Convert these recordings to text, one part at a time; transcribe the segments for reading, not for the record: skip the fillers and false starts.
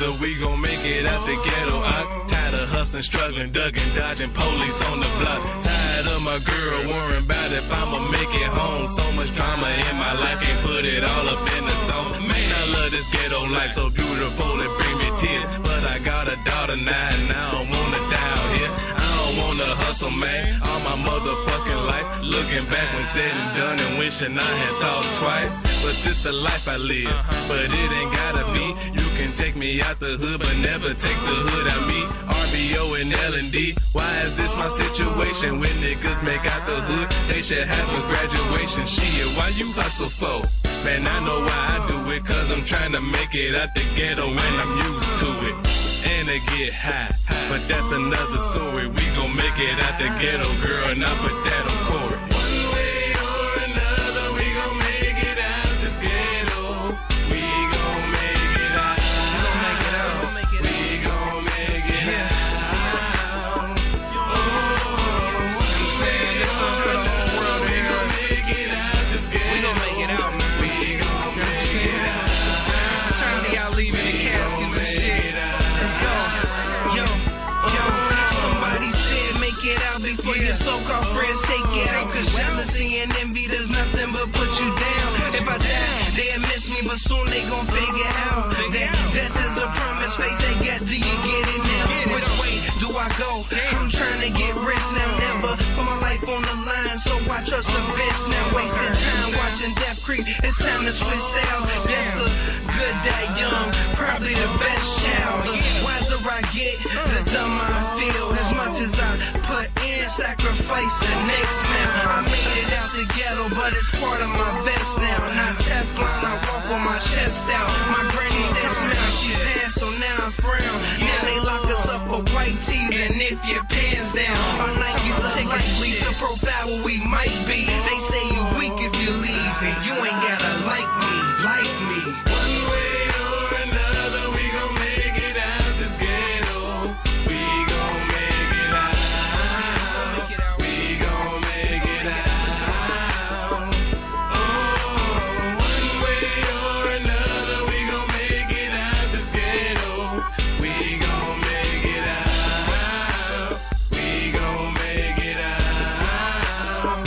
another, we gon' make it out the ghetto. I'm tired of hustling, struggling, ducking, dodging police on the block. Tired of my girl worrying about if I'ma make it home. So much drama in my life, can't put it all up in the song. Man, I love this ghetto life, so beautiful, it bring me tears. But I got a daughter now, and I don't wanna die out here. I don't wanna hustle, man, all my motherfucking life. Looking back when said and done and wishing I had thought twice. But this the life I live, but it ain't gotta be. You can take me out the hood, but never take the hood out me. RBO and L&D, why is this my situation? When niggas make out the hood, they should have a graduation. Shit, why you hustle for? Man, I know why I do it, cause I'm trying to make it out the ghetto and I'm used to it. And they get high, but that's another story. We gon' make it out the ghetto, girl, and I put that on Corey. One way or another, we gon' make it out this ghetto. We gon' make it out. We gon' make it out. Oh, I'm saying this song's for the whole world. We gon' make it out this ghetto. We gon' make it out, man. We gon' make it out. I'm trying to see y'all leaving the caskets and shit. Let's go. Yo, somebody said make it out before your so-called friends take it out. Cause jealousy and envy does nothing but put you down. If I die, they'll miss me, but soon they gon' figure out that death is a promise. Face that gap, do you get it now? Which way do I go? I'm trying to get rich now, never put my life on the line, so I trust a bitch now. Wasting time watching death creep, it's time to switch styles. Yes, the good die young, probably the best child. The wiser I get, the dumber I feel. As much as I put in, sacrifice the next man. I made it out the ghetto, but it's part of my vest now. Not Teflon, I walk with my chest out. My granny said smell, she passed, so now I frown. Now they lock us up for white tees, and if your pants down, our Nikes are likely to profile what we might be. They say you weak if you leave, and you ain't gotta like me, like me. One way or another, we gon' make it out this ghetto. We gon' make it out. We gon' make it out. Oh, one way or another, we gon' make it out this ghetto. We gon' make it out. We gon' make it out.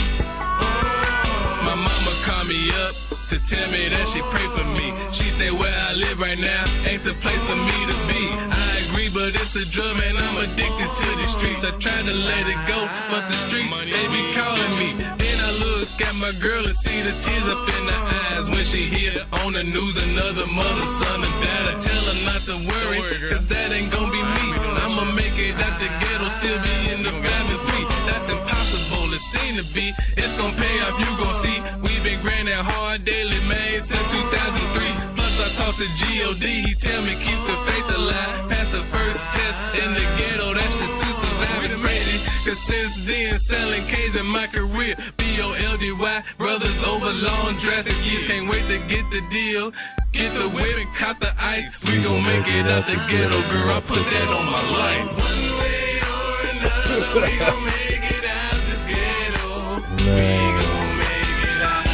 Oh, my mama called me up to tell me that she pray for me. She said where I live right now ain't the place for me to be. I agree, but it's a drug, man, I'm addicted to the streets. I try to let it go, but the streets, they be calling me. Then I look at my girl and see the tears up in her eyes when she hear on the news another mother, son, and dad. I tell her not to worry, cause that ain't gonna be me. I'ma make it out the ghetto, still be in the family street. That's impossible, it seem to be. It's gonna pay off, you gon' see. We've been grinding hard daily, man, since 2003. Plus I talked to G.O.D., he tell me keep the faith alive. Pass the first test in the ghetto, that's just to survive. It's crazy, cause since then, selling K's in my career. B-O-L-D-Y, brothers over long drastic years. Can't wait to get the deal. Get the whip and cop the ice. We gon' make it out the ghetto, girl, I put that on my life. One way or another, we gon' make it out this ghetto. We gon' make it out.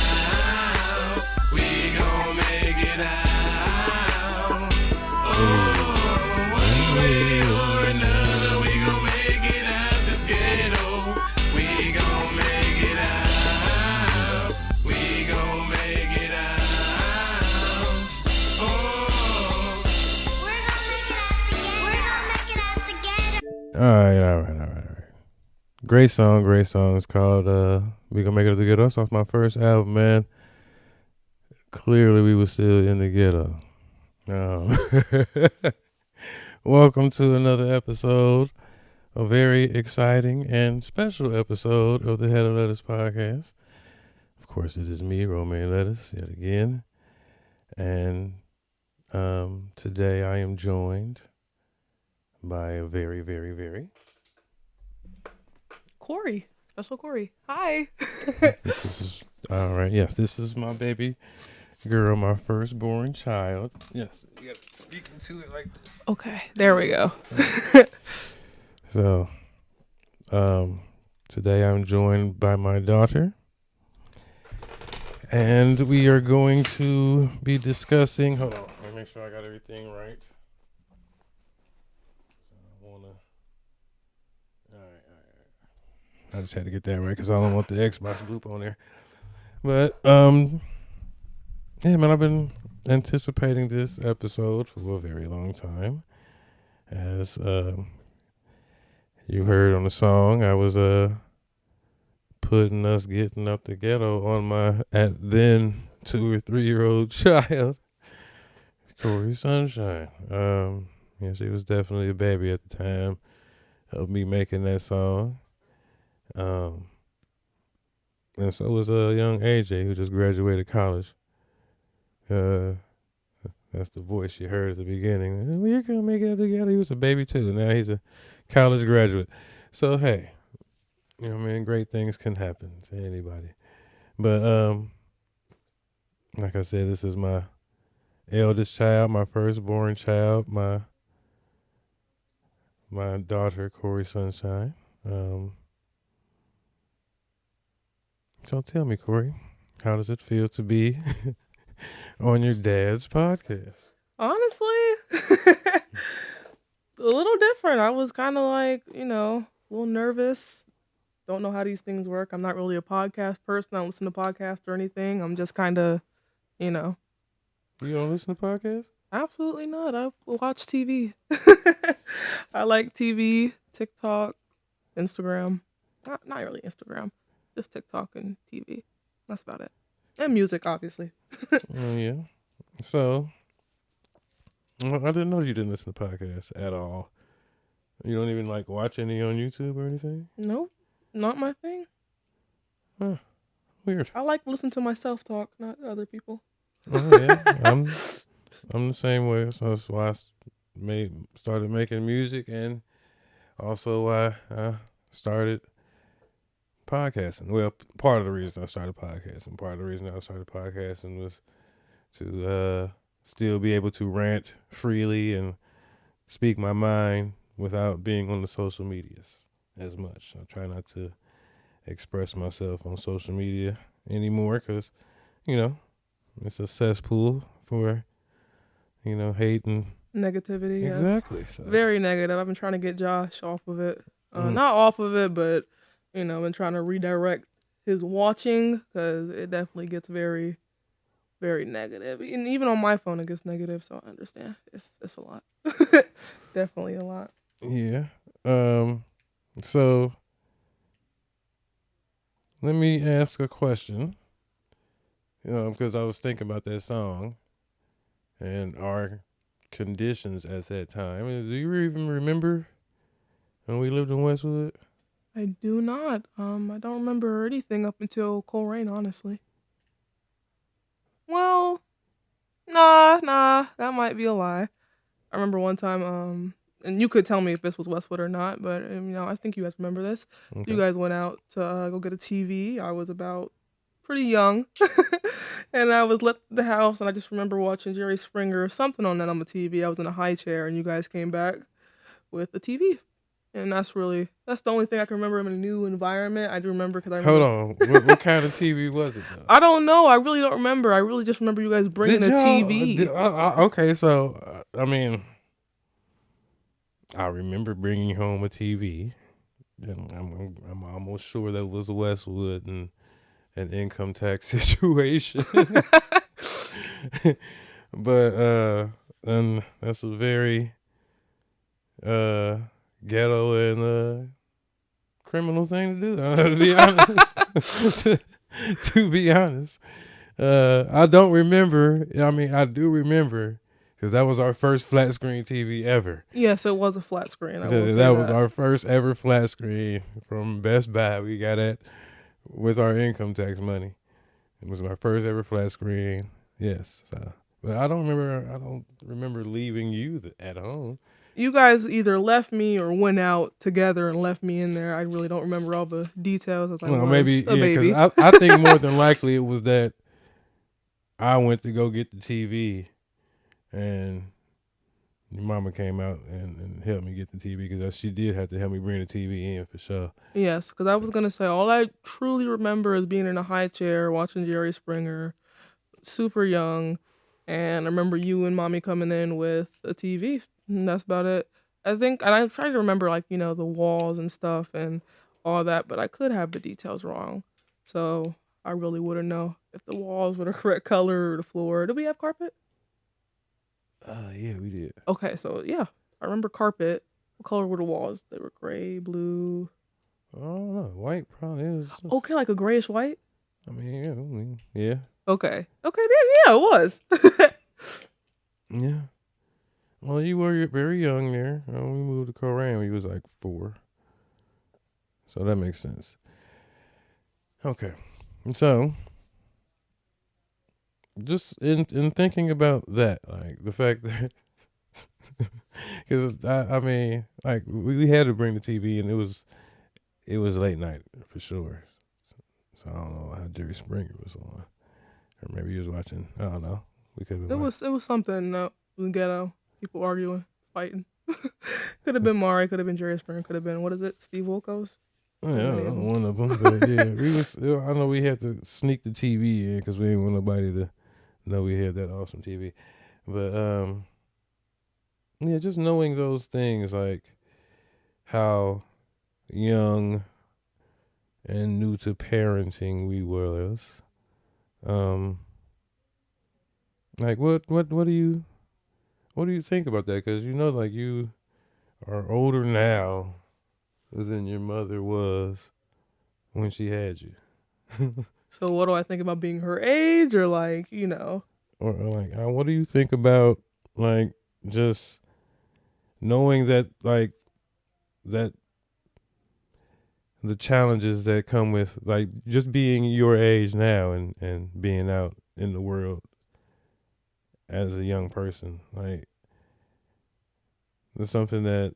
We gon' make it out. Oh, one way or another, we gon' make it out this ghetto. We gon' make it out. We gon' make it out. Oh. We're gonna make it out the ghetto. All right. Great song. It's called We Gonna Make It Out the Ghetto. That's off my first album, man. Clearly we were still in the ghetto. Welcome to another episode, a very exciting and special episode of the Head of Lettuce podcast. Of course, it is me, Romaine Lettuce, yet again. And today I am joined by a very, very, very Corey, special Corey. Hi. This is all right. Yes, this is my baby girl, my firstborn child. Yes, you gotta speak into it like this. Okay, there we go. So, today I'm joined by my daughter, and we are going to be discussing. Hold on, let me make sure I got everything right. want to. All right. I just had to get that right because I don't want the Xbox bloop on there. But yeah, man, I've been anticipating this episode for a very long time. As you heard on the song, I was putting us getting up the ghetto on my at then 2 or 3 year old child, Corey Sunshine. Yeah, she was definitely a baby at the time of me making that song. And so was young AJ, who just graduated college. That's the voice you heard at the beginning. We're gonna make it together. He was a baby too. Now he's a college graduate. So hey, you know what I mean? Great things can happen to anybody. But like I said, this is my eldest child, my firstborn child, my daughter, Corey Sunshine. So tell me, Corey, how does it feel to be on your dad's podcast? Honestly, a little different. I was kind of like, a little nervous. Don't know how these things work. I'm not really a podcast person. I don't listen to podcasts or anything. I'm just kind of, You don't listen to podcasts? Absolutely not. I watch TV. I like TV, TikTok, Instagram. Not really Instagram. Just TikTok and TV. That's about it. And music, obviously. Oh, yeah. So, I didn't know you didn't listen to podcasts at all. You don't even watch any on YouTube or anything? Nope. Not my thing. Huh. Weird. I like to listen to myself talk, not other people. Oh, yeah. I'm the same way. So that's why I started making music, and also why I started podcasting. Well, part of the reason I started podcasting was to still be able to rant freely and speak my mind without being on the social medias as much. I try not to express myself on social media anymore because, it's a cesspool for, hate and negativity. Exactly. Yes. So. Very negative. I've been trying to get Josh off of it. Not off of it, but I've been trying to redirect his watching because it definitely gets very, very negative. And even on my phone, it gets negative. So I understand. It's a lot. Definitely a lot. Yeah. So let me ask a question. Because I was thinking about that song and our conditions at that time. Do you even remember when we lived in Westwood? I do not. I don't remember anything up until Coleraine, honestly. Well, nah, that might be a lie. I remember one time, and you could tell me if this was Westwood or not, but I think you guys remember this. Okay. You guys went out to go get a TV. I was about pretty young, and I was left at the house, and I just remember watching Jerry Springer or something on the TV. I was in a high chair, and you guys came back with the TV. And that's the only thing I can remember in a new environment. I do remember because I remember. Hold on. What kind of TV was it, though? I don't know. I really don't remember. I really just remember you guys bringing a TV. Okay, so, I remember bringing home a TV. I'm almost sure that was Westwood and an income tax situation. But, and that's a very, ghetto and criminal thing to do, to be honest. To be honest, I don't remember. I do remember because that was our first flat screen TV ever. Yes, it was a flat screen. That was our first ever flat screen from Best Buy. We got it with our income tax money. It was my first ever flat screen. Yes, but I don't remember leaving you at home. You guys either left me or went out together and left me in there. I really don't remember all the details as I was maybe, a baby. I think more than likely it was that I went to go get the TV and your mama came out and helped me get the TV because she did have to help me bring the TV in for sure. Yes, because I was going to say, all I truly remember is being in a high chair, watching Jerry Springer, super young, and I remember you and mommy coming in with a TV. And that's about it. I think, and I'm trying to remember, like, the walls and stuff and all that, but I could have the details wrong. So I really wouldn't know if the walls were the correct color or the floor. Did we have carpet? Yeah, we did. Okay, so yeah, I remember carpet. What color were the walls? They were gray, blue. I don't know. White probably is. Okay, like a grayish white. Yeah. Okay, yeah, it was. Yeah. Well, you were very young there. We moved to Koran when you was like 4. So that makes sense. Okay. So, just in thinking about that, like the fact that, because I mean, like we had to bring the TV, and it was late night for sure. So I don't know how Jerry Springer was on, or maybe he was watching. I don't know. We could have. It was something in the ghetto. People arguing, fighting. Could have been Mari. Could have been Jerry Springer. Could have been, what is it? Steve Wilkos. Yeah, one of them. But yeah, I know we had to sneak the TV in because we didn't want nobody to know we had that awesome TV. But yeah, just knowing those things, like how young and new to parenting we was. Like what do you think about that? Because like you are older now than your mother was when she had you. So what do I think about being her age, or like, Or like, what do you think about like just knowing that like that the challenges that come with like just being your age now and being out in the world as a young person, like it's something that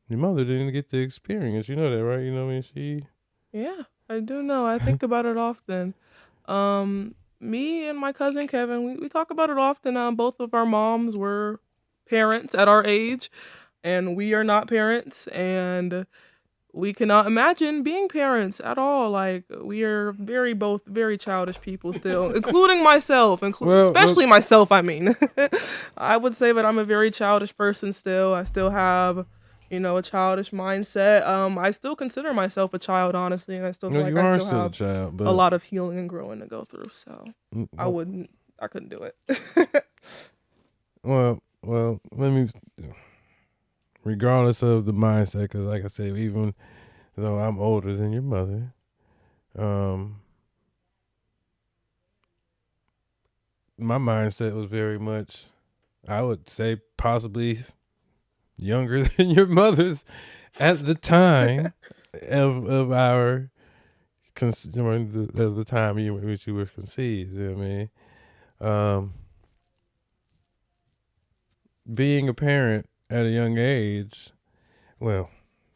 your mother didn't get to experience. You know that, right? You know what I mean? Yeah, I do know. I think about it often. Me and my cousin Kevin, we talk about it often. Both of our moms were parents at our age, and we are not parents, and we cannot imagine being parents at all. Like, we are both very childish people still, including myself, especially myself. I mean, I would say that I'm a very childish person still. I still have, a childish mindset. I still consider myself a child, honestly, and I still feel like I still have a child, but a lot of healing and growing to go through. So I couldn't do it. Well, let me. Regardless of the mindset, because like I said, even though I'm older than your mother, my mindset was very much, I would say, possibly younger than your mother's at the time of our the time in which you were conceived. You know what I mean? Being a parent at a young age, well,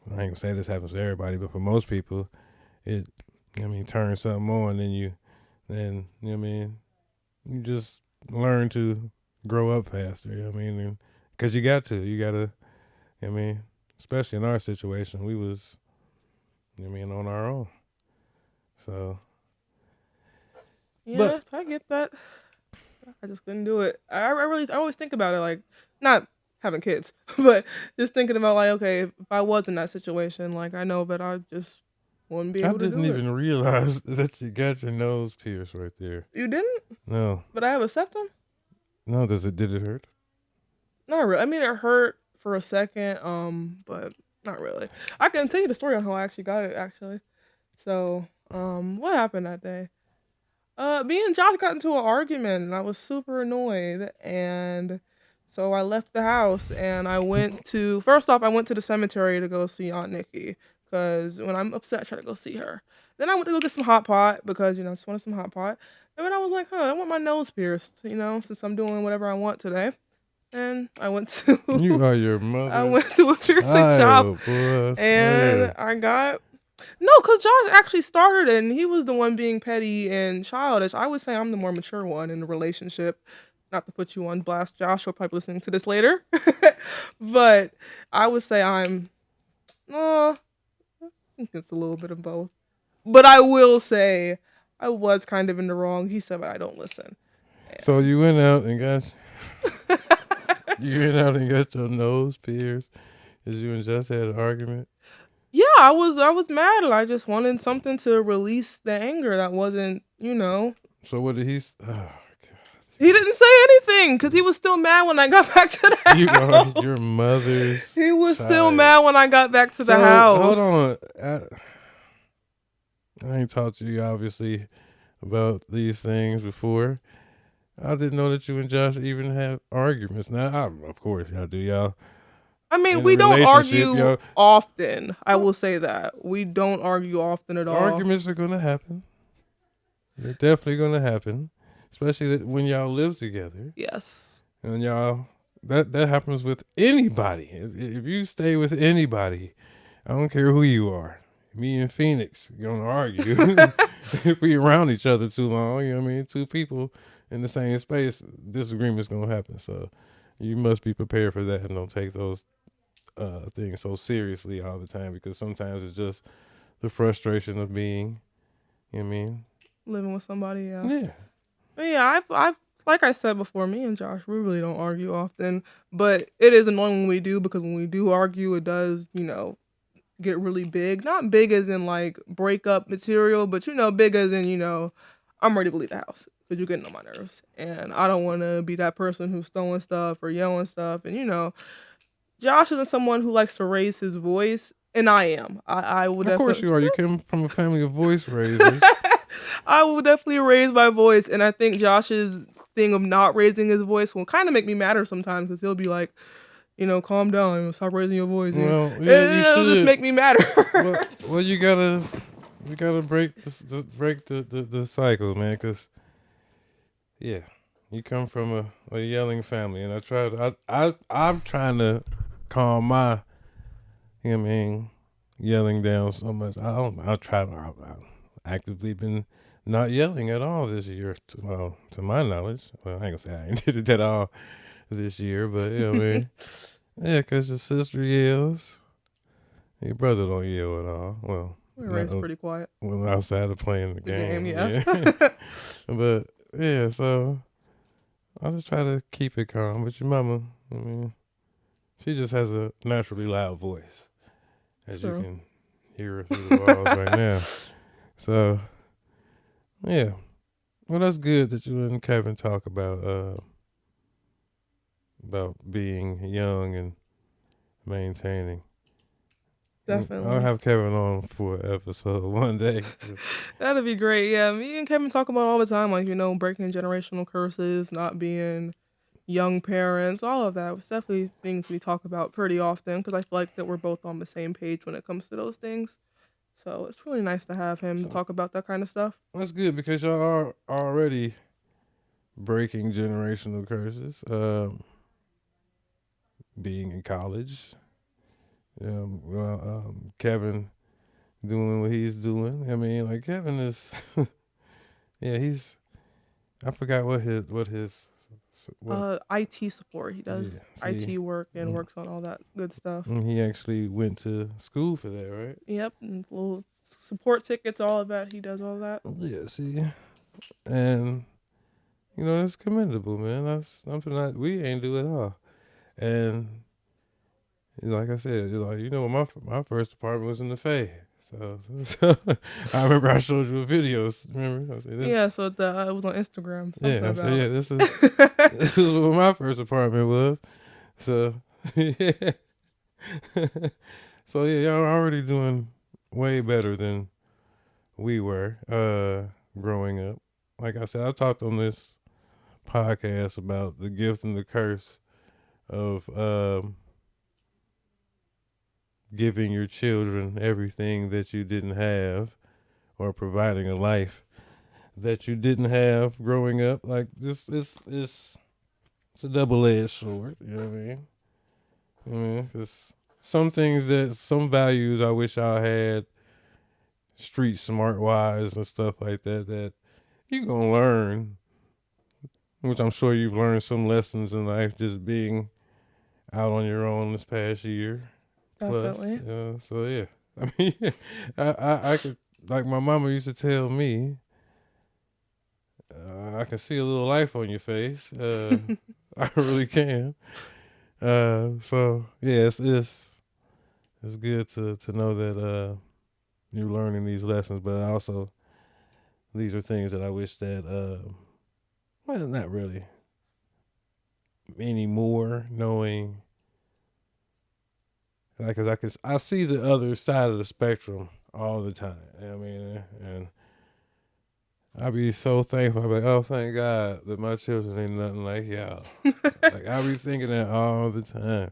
I ain't gonna say this happens to everybody, but for most people, it, turns something on, and you just learn to grow up faster. Because you gotta, especially in our situation, we was, on our own. So, yeah, I get that. I just couldn't do it. I always think about it, like, not having kids, but just thinking about, like, okay, if I was in that situation, like, I know that I just wouldn't be able to do it. I didn't even realize that you got your nose pierced right there. You didn't? No. But I have a septum? No, did it hurt? Not really. I mean, it hurt for a second, but not really. I can tell you the story on how I actually got it, actually. So, what happened that day? Me and Josh got into an argument, and I was super annoyed, and so I left the house, and first off, I went to the cemetery to go see Aunt Nikki, because when I'm upset, I try to go see her. Then I went to go get some hot pot, because, I just wanted some hot pot. And then I was like, I want my nose pierced, since I'm doing whatever I want today. And I went to... You are your mother. I went to a piercing shop, and I got... No, because Josh actually started it, and he was the one being petty and childish. I would say I'm the more mature one in the relationship. Not to put you on blast, Josh. You'll probably listening to this later. But I would say I think it's a little bit of both. But I will say I was kind of in the wrong. He said, but I don't listen. So you went out and got You went out and got your nose pierced because you and Jess had an argument. Yeah, I was mad and I just wanted something to release the anger that wasn't, So what did he? Oh, God. He didn't say anything because he was still mad when I got back to the You house. are your mother's. He was still child. mad when I got back to the So, house. Hold on. I ain't talked to you obviously about these things before. I didn't know that you and Josh even have arguments. Now, of course, y'all do. Y'all. I mean, in a we don't relationship, argue y'all- often. I will say that. We don't argue often at all. Arguments are gonna happen. They're definitely gonna happen, especially when y'all live together. Yes. And y'all, that happens with anybody. If you stay with anybody, I don't care who you are. Me and Phoenix gonna argue if we around each other too long. You know what I mean? Two people in the same space, disagreement's gonna happen. So you must be prepared for that and don't take those things so seriously all the time, because sometimes it's just the frustration of being, you know what I mean? Living with somebody, yeah. Yeah. But yeah, I've like I said before, me and Josh, we really don't argue often, but it is annoying when we do, because when we do argue, it does, get really big. Not big as in like breakup material, but big as in, I'm ready to leave the house because you're getting on my nerves. And I don't want to be that person who's throwing stuff or yelling stuff. And, Josh isn't someone who likes to raise his voice, and I am. I would Of course you are. You came from a family of voice raisers. I will definitely raise my voice, and I think Josh's thing of not raising his voice will kind of make me madder sometimes, because he'll be like, calm down, stop raising your voice. Well, yeah, It'll just make me madder. well, you gotta break the cycle, man. Cause yeah, you come from a yelling family, and I'm trying to calm my, you know what I mean, yelling down so much. I've actively been not yelling at all this year, to my knowledge. Well, I ain't gonna say I ain't did it at all this year, but you know what I mean. Yeah, cause your sister yells, your brother don't yell at all. Well, We're raised pretty quiet. Well, outside of playing the game, yeah. But yeah, so I just try to keep it calm. But your mama, I mean, she just has a naturally loud voice, as you can hear her through the walls right now. So yeah, well, that's good that you and Kevin talk about being young and maintaining. Definitely. I'll have Kevin on for an episode one day. That'd be great. Yeah, me and Kevin talk about it all the time, like, breaking generational curses, not being young parents, all of that. It's definitely things we talk about pretty often, because I feel like that we're both on the same page when it comes to those things. So it's really nice to have him talk about that kind of stuff. That's good, because y'all are already breaking generational curses. Being in college, Kevin doing what he's doing. I mean, like, Kevin is, yeah, I forgot what his IT support. He does IT work and works on all that good stuff. He actually went to school for that, right? Yep, and little support tickets, all of that. He does all that. Yeah, see, and that's commendable, man. That's something that we ain't do at all. And like I said, my first apartment was in the Fay. So I remember I showed you a video. Remember? I said, yeah, so it was on Instagram. Yeah, I said, yeah, this is what my first apartment was. So yeah. So yeah, y'all are already doing way better than we were growing up. Like I said, I talked on this podcast about the gift and the curse of giving your children everything that you didn't have, or providing a life that you didn't have growing up. Like, this is it's a double-edged sword, you know what I mean? 'Cause some values I wish I had street smart wise and stuff like that you gonna learn, which I'm sure you've learned some lessons in life just being out on your own this past year. Definitely. Plus, so yeah, I mean, I could, like my mama used to tell me, I can see a little life on your face. I really can. So yeah, it's good to know that you're learning these lessons, but also these are things that I wish that well, not really anymore, knowing like, cause I see the other side of the spectrum all the time. I mean, and I be so thankful. I be like, oh, thank God that my children ain't nothing like y'all. Like I be thinking that all the time.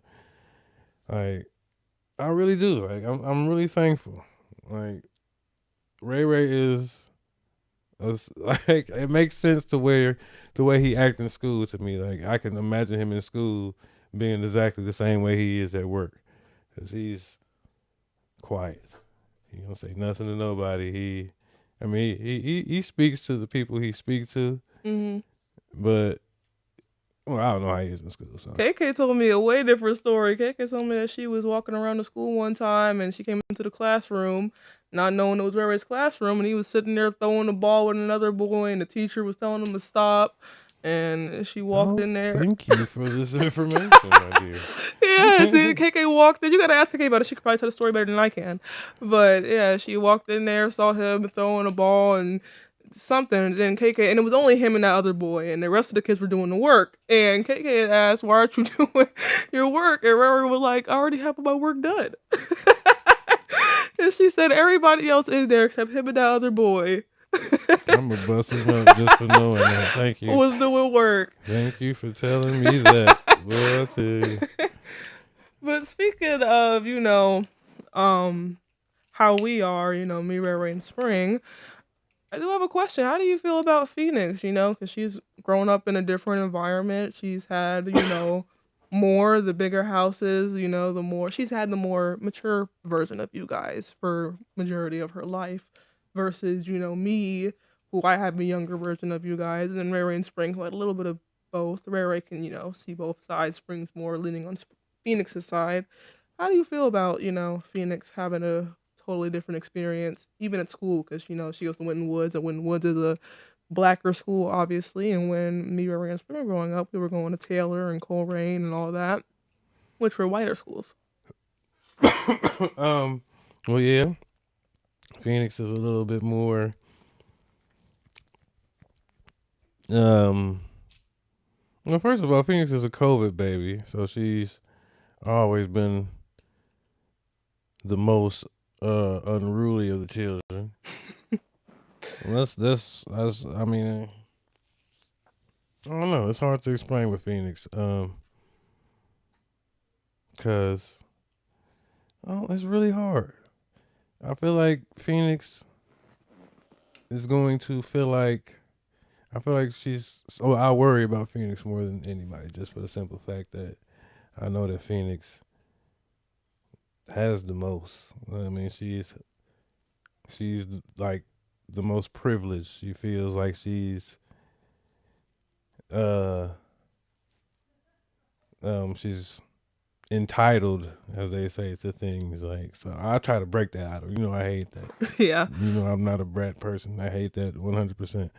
Like I really do. Like I'm really thankful. Like Ray Ray is like it makes sense to where the way he act in school to me. Like I can imagine him in school being exactly the same way he is at work, cause he's quiet. He don't say nothing to nobody. I mean, he speaks to the people he speaks to, Hmm. but well, I don't know how he is in school. So KK told me a way different story. KK told me that she was walking around the school one time and she came into the classroom, not knowing it was Ray Ray's classroom, and he was sitting there throwing the ball with another boy, and the teacher was telling him to stop. And she walked oh, in there. thank you for this information, my dear. Yeah, dude, KK walked in. You gotta ask KK about it. She could probably tell the story better than I can. But yeah, she walked in there, saw him throwing a ball and something, and then KK, and it was only him and that other boy, and the rest of the kids were doing the work. And KK had asked, "Why aren't you doing your work?" And Ray Ray was like, "I already have my work done." And she said, "Everybody else is there except him and that other boy." I'm gonna bust him up just for knowing that. Thank you. Was doing work. Thank you for telling me that. Well, I'll tell you. But speaking of, how we are, me, Ray Ray, and Spring, I do have a question. How do you feel about Phoenix? Because she's grown up in a different environment. She's had, the bigger houses, she's had the more mature version of you guys for majority of her life versus, me, who I have a younger version of you guys, and then Ray Ray and Spring, who had a little bit of both. Ray Ray can, see both sides. Spring's more leaning on Phoenix's side. How do you feel about, Phoenix having a totally different experience, even at school? Because, she goes to Winton Woods, and Winton Woods is a blacker school, obviously. And when me, Ray Ray, and Spring were growing up, we were going to Taylor and Coleraine and all that, which were whiter schools. Well, yeah. Phoenix is a little bit more well, first of all, Phoenix is a COVID baby, so she's always been the most unruly of the children. That's I mean, I don't know, it's hard to explain with Phoenix. Cause it's really hard. I feel like Phoenix is going to feel like I worry about Phoenix more than anybody, just for the simple fact that I know that Phoenix has the most. I mean, she's like the most privileged. She feels like she's entitled, as they say, to things. Like, so I try to break that out of I hate that. Yeah. I'm not a brat person. I hate that 100%.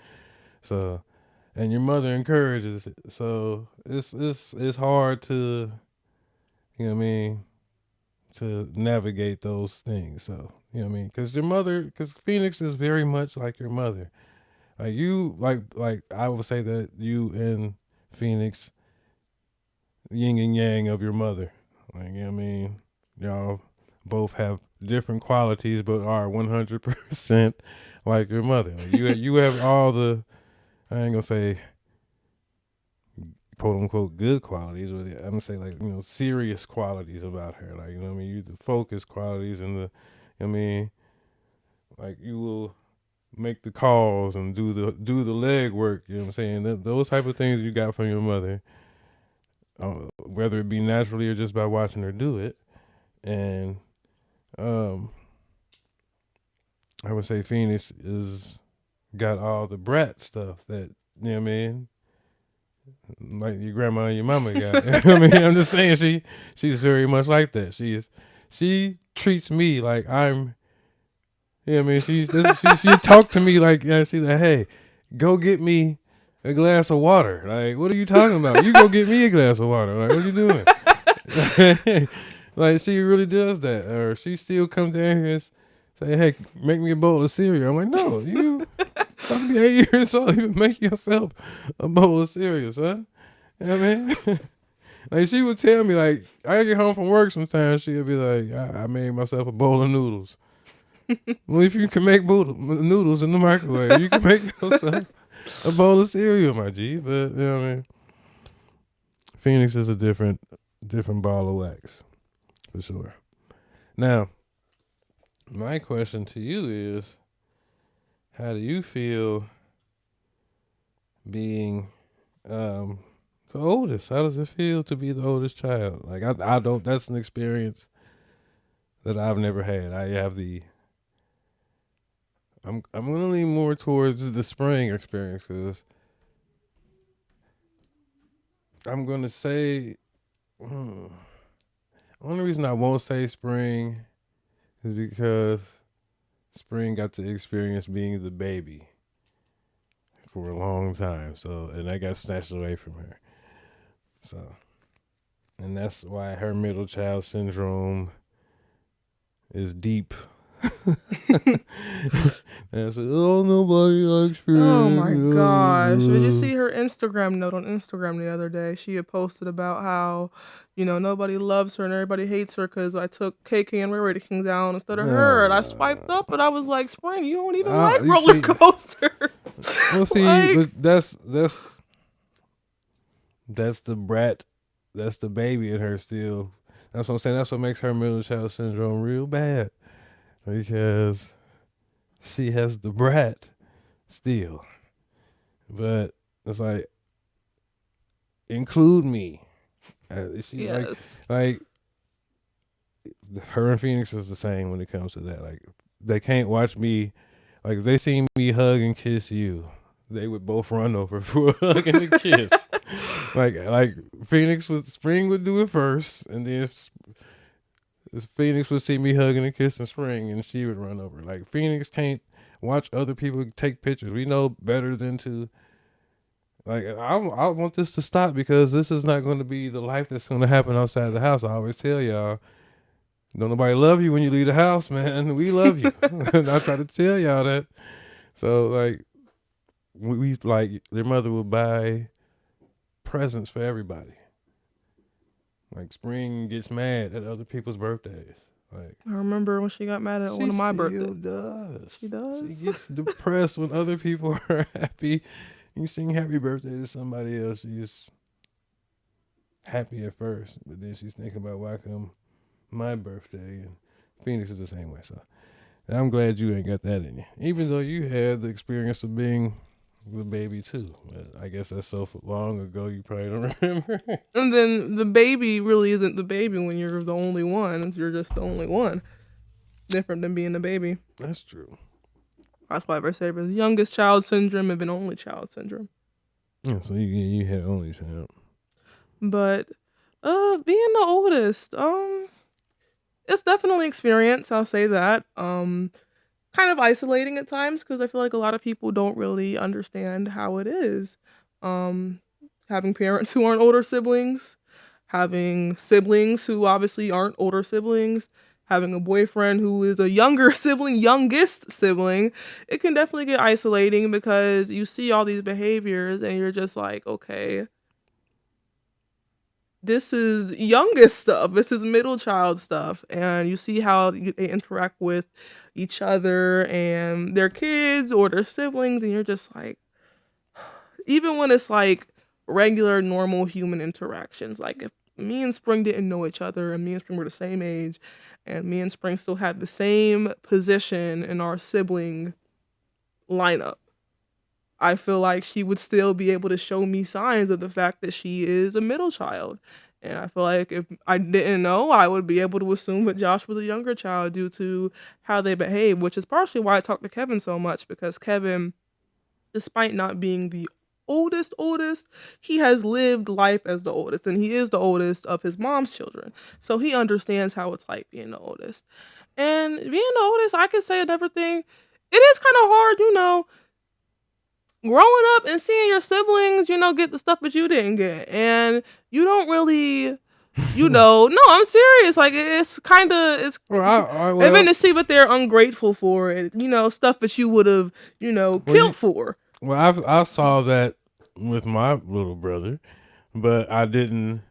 So, and your mother encourages it. So it's hard to, to navigate those things. So, because Phoenix is very much like your mother. Like you, like I would say that you and Phoenix, yin and yang of your mother. Like, y'all both have different qualities, but are 100% like your mother. Like you have all the, I ain't gonna say quote unquote good qualities, but I'm gonna say like, serious qualities about her. Like, you the focus qualities and like you will make the calls and do the leg work, those type of things you got from your mother, whether it be naturally or just by watching her do it. And I would say Phoenix is got all the brat stuff that, like your grandma and your mama got. I'm just saying she's very much like that. She treats me like I'm, she talk to me like, she's like, hey, go get me a glass of water. Like, what are you talking about? You go get me a glass of water. Like, what are you doing? Like she really does that, or she still come down here and say, "Hey, make me a bowl of cereal." I'm like, "No, you fucking be 8 years old. You make yourself a bowl of cereal, son." You know what I mean? Like she would tell me, like I get home from work sometimes, she'd be like, I made myself a bowl of noodles. Well, if you can make noodles in the microwave, you can make yourself a bowl of cereal, my G. But you know what I mean? Phoenix is a different ball of wax, for sure. Now, my question to you is, how do you feel being the oldest? How does it feel to be the oldest child? Like I don't. That's an experience that I've never had. I have the. I'm gonna lean more towards the spring experience because I'm gonna say. Only reason I won't say spring is because spring got to experience being the baby for a long time. So, and that got snatched away from her. So, and that's why her middle child syndrome is deep. And so, oh, nobody likes spring. Oh my gosh. Did you see her Instagram note on Instagram the other day? She had posted about how, nobody loves her and everybody hates her because I took KK and Ray ratings down instead of her. And I swiped up and I was like, Spring, you don't even like roller coasters. Well, see, Like- that's the brat, that's the baby in her still. That's what I'm saying. That's what makes her middle child syndrome real bad. Because she has the brat still. But it's like, include me. She Yes. like her and Phoenix is the same when it comes to that. Like they can't watch me. Like if they see me hug and kiss you, they would both run over for a hug and a kiss. like Spring would do it first, and then if Phoenix would see me hugging and kissing Spring, and she would run over. Like Phoenix can't watch other people take pictures. We know better than to. Like I want this to stop because this is not going to be the life that's going to happen outside the house. I always tell y'all, don't nobody love you when you leave the house, man. We love you. And I try to tell y'all that. So like, we like their mother would buy presents for everybody. Like Spring gets mad at other people's birthdays. Like I remember when she got mad at one of my birthdays. Does. She does? She gets depressed when other people are happy. You sing happy birthday to somebody else, she's happy at first, but then she's thinking about why come my birthday, and Phoenix is the same way. So I'm glad you ain't got that in you. Even though you had the experience of being the baby too. But I guess that's so long ago you probably don't remember. And then the baby really isn't the baby when you're the only one. You're just the only one. Different than being the baby. That's true. That's why I say the youngest child syndrome and then only child syndrome. Yeah, so you had only child. But being the oldest, it's definitely experience, I'll say that. Kind of isolating at times because I feel like a lot of people don't really understand how it is. Having parents who aren't older siblings, having siblings who obviously aren't older siblings, having a boyfriend who is a younger sibling, youngest sibling, it can definitely get isolating because you see all these behaviors and you're just like, okay, this is youngest stuff. This is middle child stuff. And you see how they interact with each other and their kids or their siblings. And you're just like, even when it's like regular, normal human interactions, like if me and Spring didn't know each other and me and Spring were the same age and me and Spring still had the same position in our sibling lineup, I feel like she would still be able to show me signs of the fact that she is a middle child. And I feel like if I didn't know, I would be able to assume that Josh was a younger child due to how they behave, which is partially why I talk to Kevin so much, because Kevin, despite not being the oldest, he has lived life as the oldest, and he is the oldest of his mom's children. So he understands how it's like being the oldest. And being the oldest, I can say another thing, it is kind of hard, growing up and seeing your siblings, get the stuff that you didn't get. And you don't really No, I'm serious. Like it's kind of it's. Well, Even to see what they're ungrateful for, and stuff that you would have, killed for. Well, I saw that with my little brother, but I didn't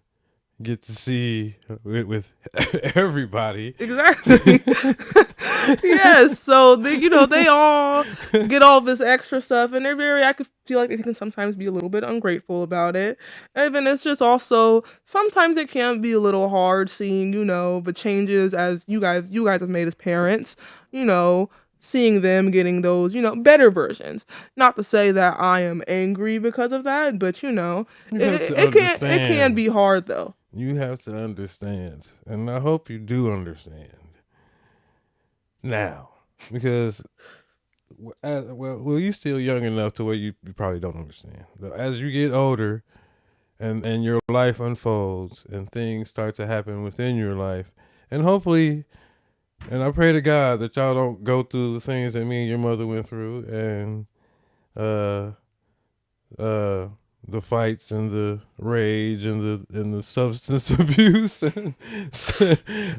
get to see it with everybody. Exactly. Yes. So they all get all this extra stuff, and I could feel like they can sometimes be a little bit ungrateful about it. And then it's just also sometimes it can be a little hard seeing, the changes as you guys have made as parents. Seeing them getting those, better versions. Not to say that I am angry because of that, but it can be hard though. You have to understand, and I hope you do understand now, because you're still young enough to where you probably don't understand. As you get older, and your life unfolds, and things start to happen within your life, and hopefully, and I pray to God that y'all don't go through the things that me and your mother went through, and the fights and the rage and the substance abuse and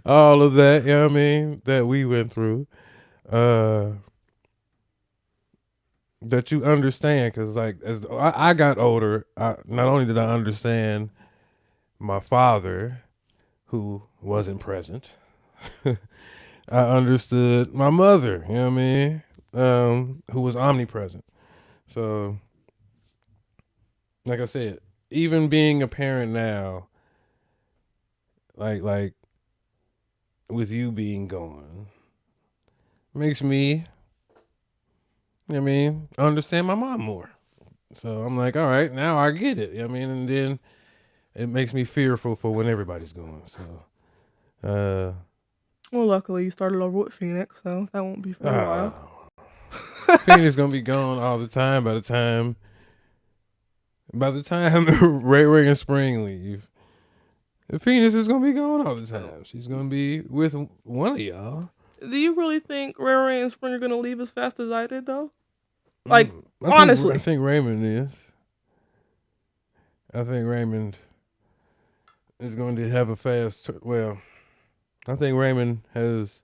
all of that, you know what I mean, that we went through. That you understand, because like as I got older, not only did I understand my father, who wasn't present, I understood my mother, you know what I mean, who was omnipresent. So, like I said, even being a parent now, like with you being gone, makes me, you know what I mean, understand my mom more. So I'm like, all right, now I get it. You know what I mean? And then it makes me fearful for when everybody's gone. So, well, luckily you started over with Phoenix, so that won't be for a while. Phoenix gonna be gone all the time by the time Ray Ray and Spring leave. Phoenix is gonna be gone all the time. She's gonna be with one of y'all. Do you really think Ray Ray and Spring are gonna leave as fast as I did, though? Like, honestly. I think Raymond is. I think Raymond is going to have a fast... I think Raymond has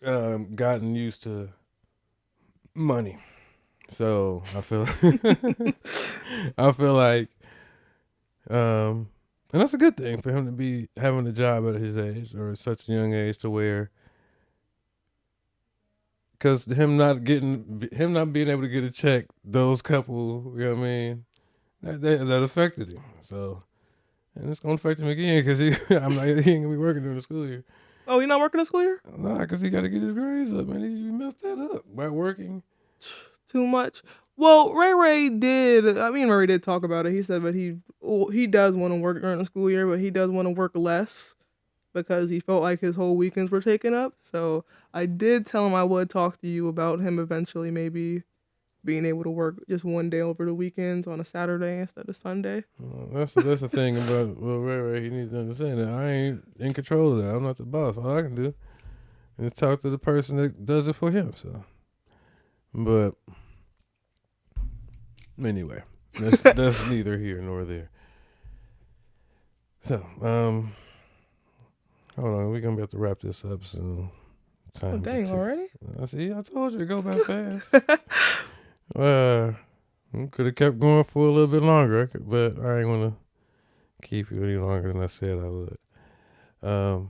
gotten used to money. So I feel like and that's a good thing for him to be having a job at his age, or at such a young age, to where, because him not being able to get a check, those couple, you know what I mean, that affected him. So, and it's gonna affect him again, because he ain't gonna be working during the school year. Oh, you're not working the school year? Nah, because he got to get his grades up, man. He messed that up by working too much. Well, Ray did talk about it. He said that he does want to work during the school year, but he does want to work less because he felt like his whole weekends were taken up. So I did tell him I would talk to you about him eventually maybe being able to work just one day over the weekends on a Saturday instead of Sunday. That's the thing about Ray. He needs to understand that I ain't in control of that. I'm not the boss. All I can do is talk to the person that does it for him. So, but anyway, that's neither here nor there. So, hold on, we're gonna be able to wrap this up soon. Oh, dang, already? I told you to go by fast. Could have kept going for a little bit longer, but I ain't want to keep you any longer than I said I would. I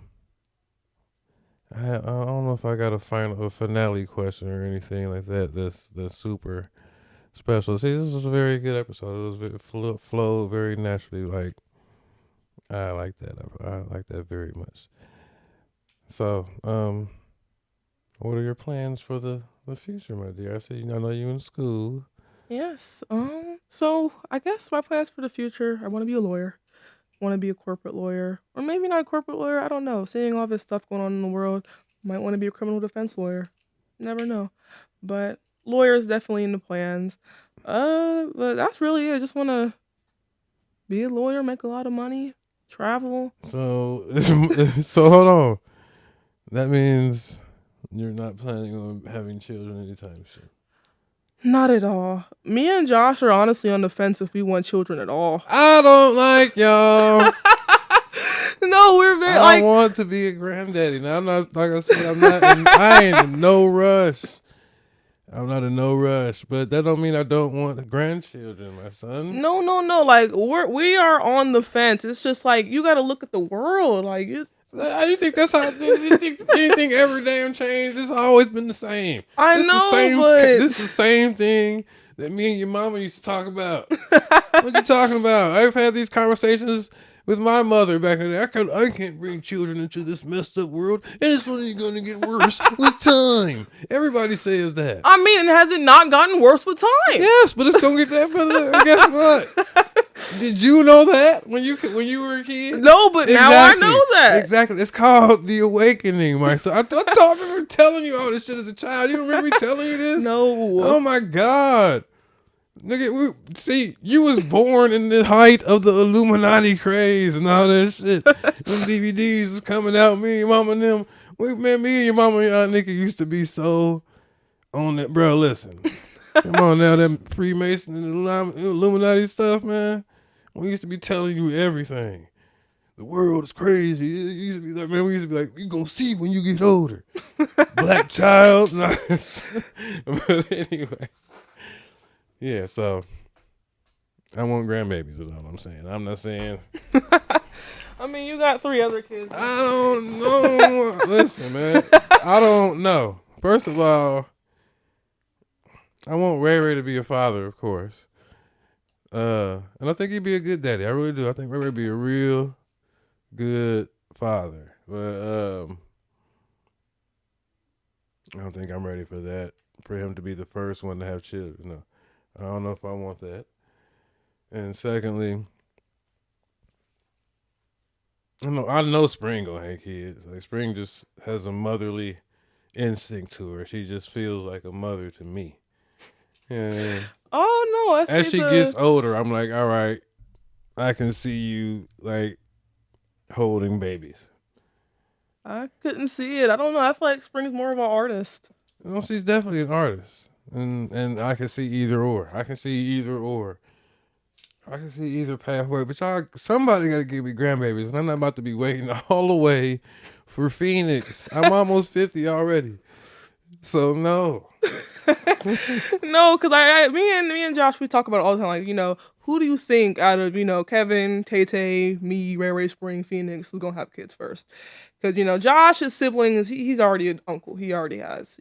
don't know if I got a finale question or anything like that. That's super special. See, this was a very good episode. It was flowed very naturally. Like, I like that. I like that very much. So, what are your plans for the future, my dear? I know you in school. Yes. So I guess my plans for the future, I want to be a lawyer. I want to be a corporate lawyer. Or maybe not a corporate lawyer, I don't know. Seeing all this stuff going on in the world, I might want to be a criminal defense lawyer. Never know. But lawyer is definitely in the plans. But that's really it. I just want to be a lawyer, make a lot of money, travel. So hold on. That means you're not planning on having children anytime soon? Not at all. Me and Josh are honestly on the fence if we want children at all. I don't like y'all. No, we're very I want to be a granddaddy. Now I'm not, like I said, I ain't in no rush. I'm not in no rush, but that don't mean I don't want grandchildren, my son. No. Like we are on the fence. It's just like you got to look at the world. Like You think that's how? You think anything ever damn changed? It's always been the same. I This know, the same, but this is the same thing that me and your mama used to talk about. What you talking about? I've had these conversations with my mother back in the day. I can't bring children into this messed up world, and it's only going to get worse with time. Everybody says that. I mean, has it not gotten worse with time? Yes, but it's gonna get that better. Guess what? Did you know that when you were a kid? No, but now I know that. Exactly. It's called the awakening, Mike. So I remember telling you all this shit as a child. You remember me telling you this? No. Oh my God. Nigga, you was born in the height of the Illuminati craze and all that shit. When DVDs was coming out, me and your mama and them. Me and your mama and y'all nigga used to be so on that. Bro, listen. Come on now, that Freemason and Illuminati stuff, man. We used to be telling you everything. The world is crazy. It used to be like, man, we used to be like, you gonna see when you get older. Black child. But anyway. Yeah, so I want grandbabies is all I'm saying. I'm not saying. I mean, you got 3 other kids. I don't know. Listen, man. I don't know. First of all, I want Ray Ray to be a father, of course. And I think he'd be a good daddy. I really do. I think Ray Ray would be a real good father. But I don't think I'm ready for that. For him to be the first one to have children. No. I don't know if I want that. And secondly, I know Spring gonna have kids. Like Spring just has a motherly instinct to her. She just feels like a mother to me. Yeah. Oh no! As she gets older, I'm like, all right, I can see you like holding babies. I couldn't see it. I don't know. I feel like Spring's more of an artist. No, she's definitely an artist. And I can see either or. I can see either pathway. But somebody got to give me grandbabies. And I'm not about to be waiting all the way for Phoenix. I'm almost 50 already. So no. No, because me and Josh, we talk about it all the time. Like, who do you think out of, Kevin, Tay, me, Ray Ray, Spring, Phoenix is going to have kids first? Because, Josh's siblings, he's already an uncle. He already has,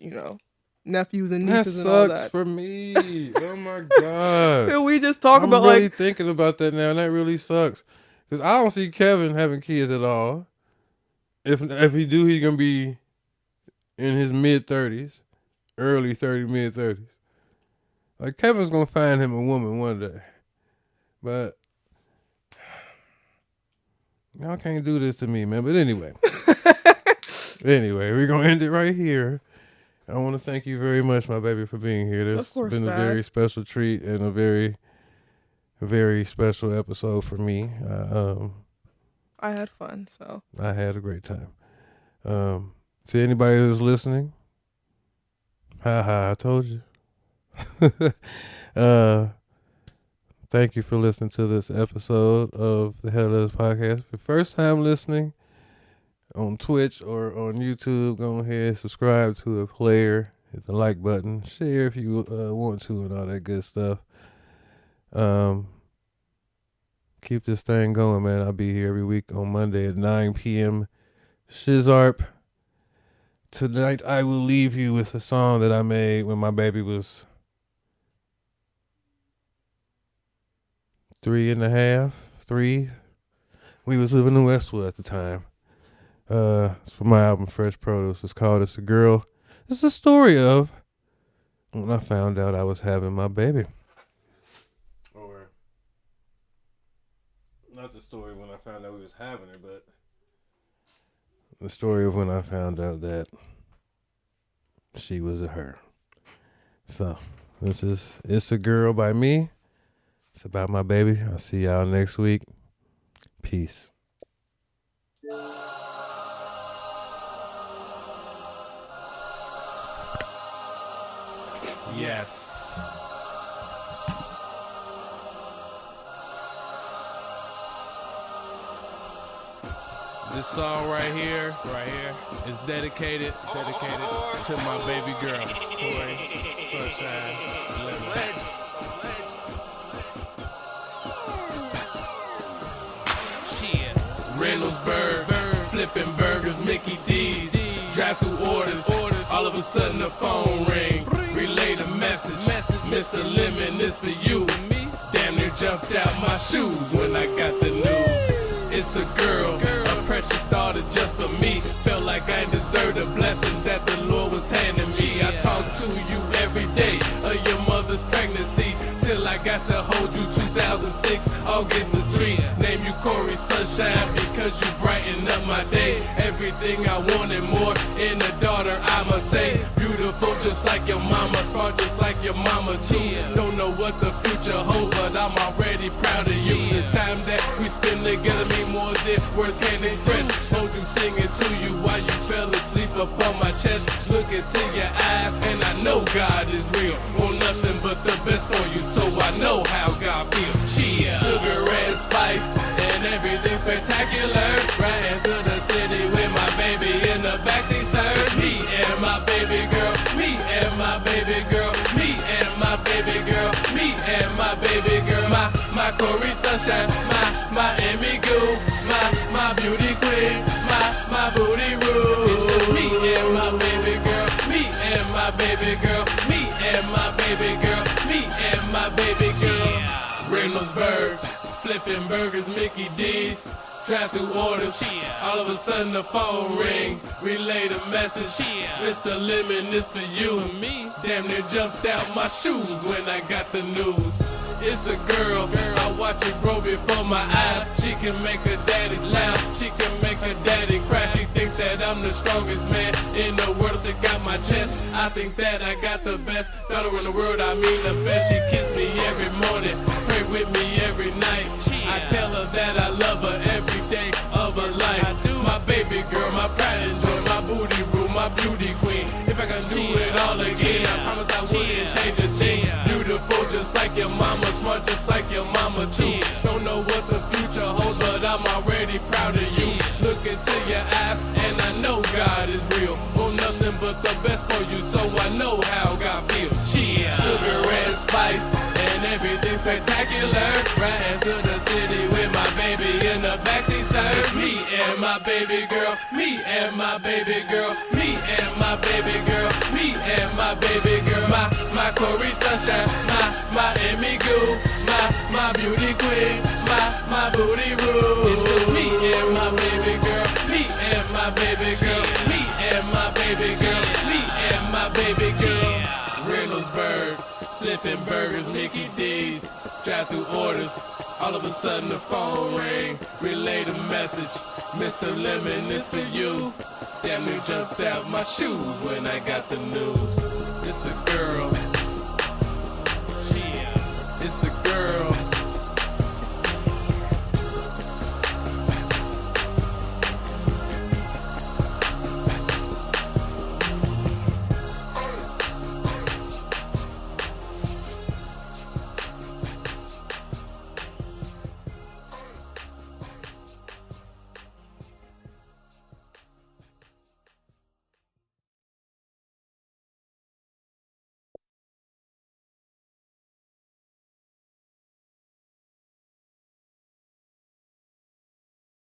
nephews and nieces and all that. That sucks for me. Oh my God. And we just talk about I'm really thinking about that now, and that really sucks. Because I don't see Kevin having kids at all. If he do, he's going to be in his mid-30s. Early 30s, mid-30s. Like, Kevin's going to find him a woman one day. But y'all can't do this to me, man. But anyway. We're going to end it right here. I want to thank you very much, my baby, for being here. This has been a very special treat and a very, very special episode for me. I had fun, so. I had a great time. To anybody who's listening, I told you. Thank you for listening to this episode of the Hell Letters Podcast. For first time listening on Twitch or on YouTube, go ahead, subscribe to the player, hit the like button, share if you want to, and all that good stuff. Keep this thing going, man. I'll be here every week on Monday at 9 p.m. Shizarp. Tonight I will leave you with a song that I made when my baby was 3. We was living in Westwood at the time. It's from my album Fresh Produce. It's called It's a Girl. It's a story of when I found out I was having my baby. Or not the story when I found out we was having her, but the story of when I found out that she was a her. So this is It's a Girl by me. It's about my baby. I'll see y'all next week. Peace. Yes. This song right here, is dedicated to my baby girl, Corey Sunshine Lemon. Reynoldsburg, flipping burgers, Mickey D's, drive through orders, all of a sudden the phone ring, relay the message, Mr. Lemon, this for you, damn near jumped out my shoes when I got the news. It's a girl, a precious daughter just for me. Felt like I deserved a blessing that the Lord was handing me. I talk to you every day of your mother's pregnancy, till I got to hold you 2006, August the 3. Name you Corey Sunshine because you brighten up my day. Everything I wanted more in a daughter, I must say. Beautiful just like your mama, smart just like your mama too. Don't know what the future holds, but I'm already proud of you. The time that we spend together mean more than words can express. Hold you singing to you while you fell asleep upon my chest. Look into your eyes and I know God is real. Want nothing but the best for you, so I know how God feels. Sugar and spice and everything spectacular. Riding through the city with my baby in the backseat, sir. Me and my baby girl, me and my baby girl, me and my baby girl, me and my baby girl. My Corey Sunshine, my Emmy Goo, my beauty queen, my booty rule. Me and my baby girl, me and my baby girl, me and my baby girl, me and my baby girl. Reynoldsburg, flipping burgers, Mickey D's, drive through orders, all of a sudden the phone ring, relay the message, Mr. Lemon, this for you and me, damn near jumped out my shoes when I got the news. It's a girl, I watch it grow before my eyes. She can make her daddy smile, she can make her daddy cry. She thinks that I'm the strongest man in the world, stick out my chest. I think that I got the best daughter in the world, I mean the best. She kiss me every morning, pray with me every night. I tell her that I love her every day of her life. My baby girl, my pride and joy, my booty rule, my beauty queen. If I can do it all again, I promise I wouldn't change a thing. Beautiful just like your mama, smart just like your mama too. Don't know what the future holds, but I'm already proud of you. Look into your eyes and I know God is real. Want nothing but the best for you, so I know how God feels. Sugar and spice and everything spectacular. Riding through the city with my baby in the backseat, sir. Me and my baby girl, me and my baby girl, me and my baby girl, me and my baby girl. My Corey Sunshine, my Emmy Goo, my beauty queen, my booty rule. It's just me and my baby girl, me and my baby girl, me and my baby girl, me and my baby girl. Reynoldsburg, flipping burgers, Mickey D's, drive through orders, all of a sudden the phone ring, relay the message, Mr. Lemon, this for you. Damn near jumped out my shoes when I got the news. It's a girl, it's a girl.